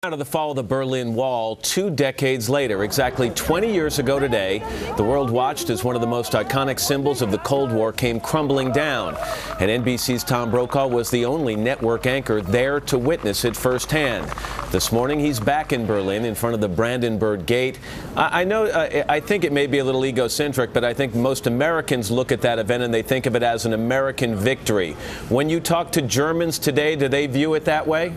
Out of the fall of the Berlin Wall 2 decades later, exactly 20 years ago today, the world watched as one of the most iconic symbols of the Cold War came crumbling down. And NBC's Tom Brokaw was the only network anchor there to witness it firsthand. This morning, he's back in Berlin in front of the Brandenburg Gate. I think it may be a little egocentric, but I think most Americans look at that event and they think of it as an American victory. When you talk to Germans today, do they view it that way?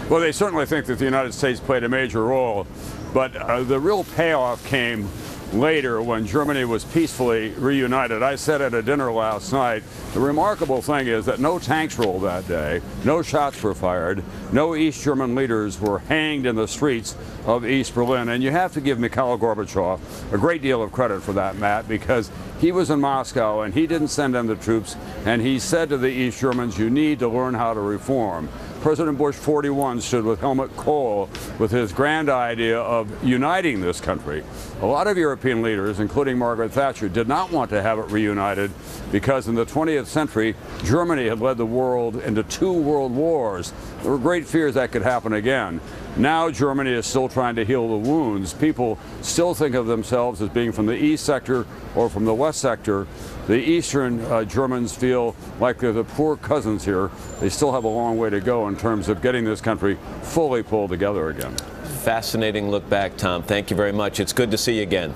Well, they certainly think that the United States played a major role, but the real payoff came later when Germany was peacefully reunited. I said at a dinner last night, the remarkable thing is that no tanks rolled that day, no shots were fired, no East German leaders were hanged in the streets of East Berlin. And you have to give Mikhail Gorbachev a great deal of credit for that, Matt, because he was in Moscow and he didn't send in the troops, and he said to the East Germans, you need to learn how to reform. President Bush 41 stood with Helmut Kohl with his grand idea of uniting this country. A lot of European leaders, including Margaret Thatcher, did not want to have it reunited because in the 20th century, Germany had led the world into 2 world wars. There were great fears that could happen again. Now Germany is still trying to heal the wounds. People still think of themselves as being from the East sector or from the West sector. The Eastern Germans feel like they're the poor cousins here. They still have a long way to go in terms of getting this country fully pulled together again. Fascinating look back, Tom. Thank you very much. It's good to see you again.